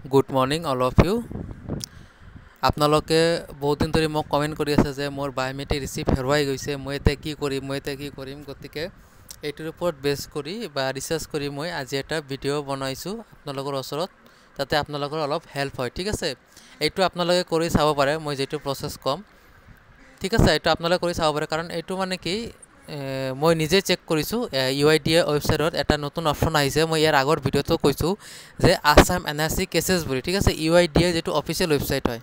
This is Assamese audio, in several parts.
Good morning, all of you. আপোনালোকে বহুত দিন ধৰি মোক কমেণ্ট কৰি আছে যে মোৰ বায়োমেট্ৰিক ৰিচিপ্ট হেৰুৱাই গৈছে, মই এতিয়া কি কৰিম গতিকে এইটোৰ ওপৰত বেছ কৰি বা ৰিচাৰ্চ কৰি মই আজি এটা ভিডিঅ' বনাইছোঁ আপোনালোকৰ ওচৰত, যাতে আপোনালোকৰ অলপ হেল্প হয়। ঠিক আছে, এইটো আপোনালোকে কৰি চাব পাৰে, মই যিটো প্ৰচেছ ক'ম। ঠিক আছে, এইটো আপোনালোকে কৰি চাব পাৰে, কাৰণ এইটো মানে কি মই নিজে চেক কৰিছোঁ। UIDAI ৱেবছাইটত এটা নতুন অপশ্যন আহিছে। মই ইয়াৰ আগৰ ভিডিঅ'টো কৈছোঁ যে আছাম NRC কেছেছ বুলি। ঠিক আছে, UIDAI যিটো অফিচিয়েল ৱেবছাইট হয়,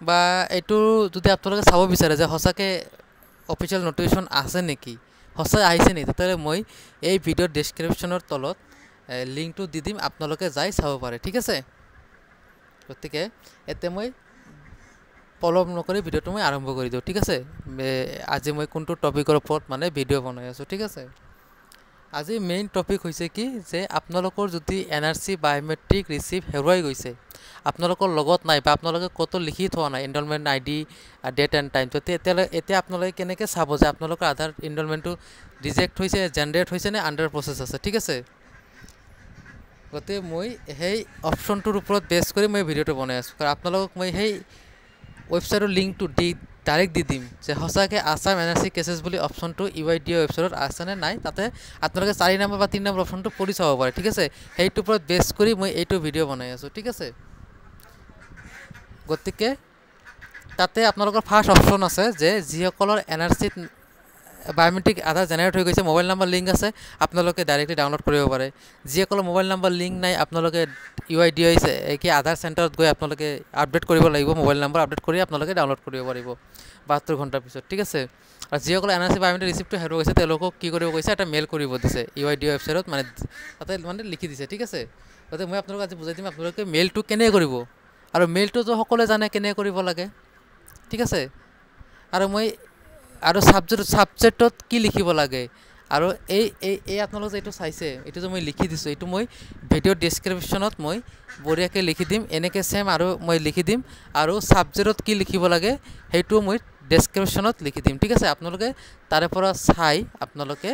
বা এইটো যদি আপোনালোকে চাব বিচাৰে যে সঁচাকৈ অফিচিয়েল নটিফিকেশ্যন আছে নেকি, সঁচাই আহিছে নেকি, তেতিয়াহ'লে মই এই ভিডিঅ'ৰ ডেছক্ৰিপশ্যনৰ তলত লিংকটো দি দিম, আপোনালোকে যাই চাব পাৰে। ঠিক আছে, গতিকে এতিয়া মই পলম নকৰি ভিডিঅ'টো মই আৰম্ভ কৰি দিওঁ। ঠিক আছে, আজি মই কোনটো টপিকৰ ওপৰত মানে ভিডিঅ' বনাই আছোঁ। ঠিক আছে, আজি মেইন টপিক হৈছে কি যে আপোনালোকৰ যদি NRC বায়োমেট্ৰিক ৰিচিপ্ট হেৰুৱাই গৈছে, আপোনালোকৰ লগত নাই বা আপোনালোকে ক'তো লিখি থোৱা নাই enrolment ID, date and time, তেতিয়াহ'লে এতিয়া আপোনালোকে কেনেকৈ চাব যে আপোনালোকৰ আধাৰ এনৰলমেণ্টটো ৰিজেক্ট হৈছে, জেনেৰেট হৈছে নে আণ্ডাৰ প্ৰচেছ আছে। ঠিক আছে, গতিকে মই সেই অপশ্যনটোৰ ওপৰত বেছ কৰি মই ভিডিঅ'টো বনাই আছোঁ, কাৰণ আপোনালোকক মই সেই ৱেবছাইটৰ লিংকটো ডাইৰেক্ট দি দিম যে সঁচাকৈ আছাম NRC কেছেছ বুলি অপশ্যনটো UIDAI ৱেবছাইটত আছেনে নাই, তাতে আপোনালোকে 4 নম্বৰ বা 3 নম্বৰ অপশ্যনটো পঢ়ি চাব পাৰে। ঠিক আছে, সেইটোৰ ওপৰত বেছ কৰি মই এইটো ভিডিঅ' বনাই আছোঁ। ঠিক আছে, গতিকে তাতে আপোনালোকৰ ফাৰ্ষ্ট অপশ্যন আছে যে যিসকলৰ NRCত বায়োমেট্ৰিক আধাৰ জেনেৰেট হৈ গৈছে, মোবাইল নম্বৰ লিংক আছে, আপোনালোকে ডাইৰেক্টলি ডাউনলোড কৰিব পাৰে। যিসকলৰ মোবাইল নম্বৰ লিংক নাই, আপোনালোকে UIDAI কি আধাৰ চেণ্টাৰত গৈ আপোনালোকে আপডেট কৰিব লাগিব, মোবাইল নম্বৰ আপডেট কৰি আপোনালোকে ডাউনলোড কৰিব পাৰিব 72 ঘণ্টাৰ পিছত। ঠিক আছে, আৰু যিসকলে NRC বায়োমেট্ৰিক ৰিচিপ্টটো হেৰুৱাই গৈছে, তেওঁলোকক কি কৰিব কৈছে, এটা মেইল কৰিব দিছে UIDAI ৱেবছাইটত, মানে তাতে মানে লিখি দিছে। ঠিক আছে, গতিকে মই আপোনালোকক আজি বুজাই দিম আপোনালোকে মেইলটো কেনেকৈ কৰিব, আৰু মেইলটোতো সকলোৱে জানে কেনেকৈ কৰিব লাগে। ঠিক আছে, আৰু মই আৰু ছাবজেক্টত কি লিখিব লাগে, আৰু এই আপোনালোকে এইটো চাইছে, এইটো যে মই লিখি দিছোঁ, এইটো মই ভিডিঅ'ৰ ডেছক্ৰিপশ্যনত মই বঢ়িয়াকৈ লিখি দিম, এনেকৈ ছেম আৰু মই লিখি দিম, আৰু ছাবজেক্টত কি লিখিব লাগে সেইটোও মই ডেছক্ৰিপশ্যনত লিখি দিম। ঠিক আছে, আপোনালোকে তাৰে পৰা চাই আপোনালোকে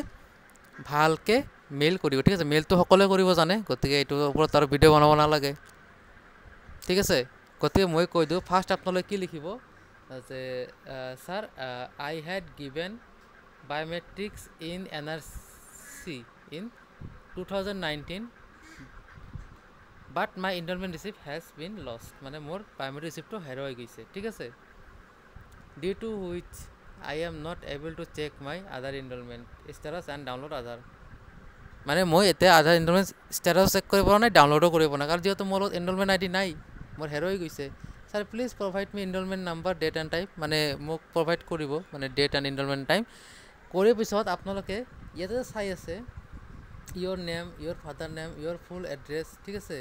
ভালকৈ মেইল কৰিব। ঠিক আছে, মেইলটো সকলোৱে কৰিব জানে, গতিকে এইটোৰ ওপৰত আৰু ভিডিঅ' বনাব নালাগে। ঠিক আছে, গতিকে মই কৈ দিওঁ, ফাৰ্ষ্ট আপোনালোকে কি লিখিব যে sir, I had given biometrics in NRC in 2019 but my enrollment receipt has been lost, মানে মোৰ বায়োমেট্ৰিক ৰিচিপ্টটো হেৰুৱাই গৈছে। ঠিক আছে, due to which I am not able to check my Aadhaar enrollment status and download Aadhaar, মানে মই এতিয়া আধাৰ এনৰলমেণ্ট ষ্টেটাছ চেক কৰিব পৰা নাই, ডাউনলোডো কৰিব পৰা নাই, কাৰণ যিহেতু মোৰ লগত এনৰলমেণ্ট ID নাই, মোৰ হেৰুৱাই গৈছে। Sir please provide me enrolment number, date and time, মানে মোক প্ৰভাইড কৰিব, মানে ডেট এণ্ড এনৰলমেণ্ট টাইম। কৰাৰ পিছত আপোনালোকে ইয়াতে চাই আছে your name, your father name, your full address. ঠিক আছে,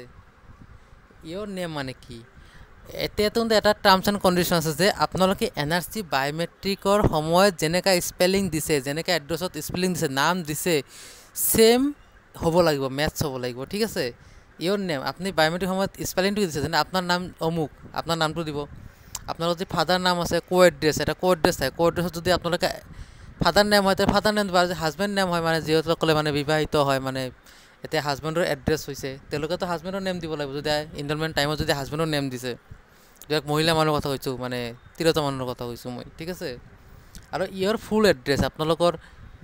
ইয়'ৰ নেম মানে কি, এতিয়াতো এটা টাৰ্মছ এণ্ড কণ্ডিশ্যন আছে যে আপোনালোকে NRC বায়োমেট্ৰিকৰ সময়ত যেনেকৈ স্পেলিং দিছে, যেনেকৈ এড্ৰেছত স্পেলিং দিছে, নাম দিছে, ছেম হ'ব লাগিব, মেথছ হ'ব লাগিব। ঠিক আছে, ইয়'ৰ নেম, আপুনি বায়োমেট্ৰিক সময়ত স্পেলিংটো দিছে, যেনে আপোনাৰ নাম অমুক, আপোনাৰ নামটো দিব। আপোনালোকৰ যদি ফাদাৰ নাম আছে, এড্ৰেছ, এটা এড্ৰেছ থাকে, এড্ৰেছত যদি আপোনালোকে ফাদাৰ নেম হয়, তেতিয়া ফাদাৰ নেম দিব, আৰু হাজবেণ্ড নেম হয়, মানে যিসকলে মানে বিবাহিত হয়, মানে এতিয়া হাজবেণ্ডৰ এড্ৰেছ হৈছে, তেওঁলোকেতো হাজবেণ্ডৰ নেম দিব লাগিব, যদি এনৰলমেণ্ট টাইমত যদি হাজবেণ্ডৰ নেম দিছে। যাক মহিলা মানুহৰ কথা কৈছোঁ, মানে তিৰোতা মানুহৰ কথা কৈছোঁ মই। ঠিক আছে, আৰু ইয়'ৰ ফুল এড্ৰেছ, আপোনালোকৰ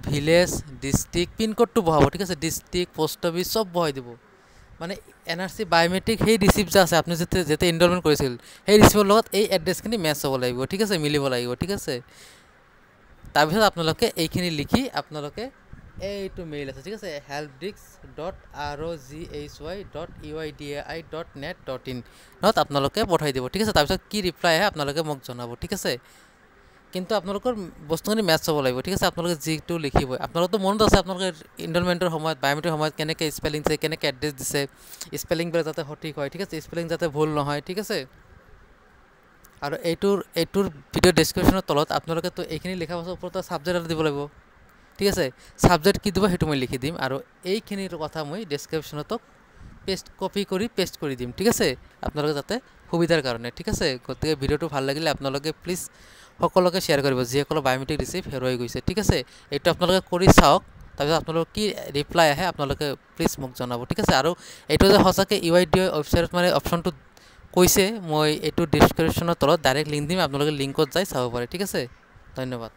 ভিলেজ, ডিষ্ট্ৰিক্ট, পিনক'ডটো বহাব। ঠিক আছে, ডিষ্ট্ৰিক্ট, পোষ্ট অফিচ চব বহাই দিব, মানে NRC বায়োমেট্ৰিক সেই ৰিচিপ্ট যে আছে, আপুনি যেতিয়া এনৰলমেণ্ট কৰিছিল, সেই ৰিচিপ্টৰ লগত এই এড্ৰেছখিনি মেচ হ'ব লাগিব। ঠিক আছে, মিলিব লাগিব। ঠিক আছে, তাৰপিছত আপোনালোকে এইখিনি লিখি আপোনালোকে এইটো মেইল আছে, ঠিক আছে, helpdesk.roghy.uidai.net.in আপোনালোকে পঠাই দিব। ঠিক আছে, তাৰপিছত কি ৰিপ্লাই আহে আপোনালোকে মোক জনাব। ঠিক আছে, কিন্তু আপোনালোকৰ বস্তুখিনি মেটচ হ'ব লাগিব। ঠিক আছে, আপোনালোকে যিটো লিখিব, আপোনালোকতো মনত আছে আপোনালোকে এনৰলমেণ্টৰ সময়ত, বায়োমেট্ৰিক সময়ত কেনেকৈ স্পেলিং দিছে, কেনেকৈ এড্ৰেছ দিছে, স্পেলিংবিলাক যাতে সঠিক হয়। ঠিক আছে, স্পেলিং যাতে ভুল নহয়। ঠিক আছে, আৰু এইটোৰ ভিডিঅ' ডেছক্ৰিপশ্যনৰ তলত আপোনালোকেতো এইখিনি লিখাৰ পাছত ওপৰত ছাবজেক্ট এটা দিব লাগিব। ঠিক আছে, ছাবজেক্ট কি দিব সেইটো মই লিখি দিম, আৰু এইখিনিৰ কথা মই ডেছক্ৰিপশ্যনতো কপি কৰি পেষ্ট কৰি দিম। ঠিক আছে, আপোনালোকে যাতে সুবিধাৰ কাৰণে। ঠিক আছে, গতিকে ভিডিঅ'টো ভাল লাগিলে আপোনালোকে প্লিজ সকলোকে শ্বেয়াৰ কৰিব, যিসকলৰ বায়োমেট্ৰিক ৰিচিপ্ট হেৰুৱাই গৈছে। ঠিক আছে, এইটো আপোনালোকে কৰি চাওক, তাৰপিছত আপোনালোকৰ কি ৰিপ্লাই আহে আপোনালোকে প্লিজ মোক জনাব, ঠিক আছে। আৰু এইটো যে সঁচাকৈ UID ৱেবছাইটত মানে অপশ্যনটো কৈছে, মই এইটো ডিছক্ৰিপশ্যনৰ তলত ডাইৰেক্ট লিংক দিম, আপোনালোকে লিংকত যাই চাব পাৰে, ঠিক আছে। ধন্যবাদ।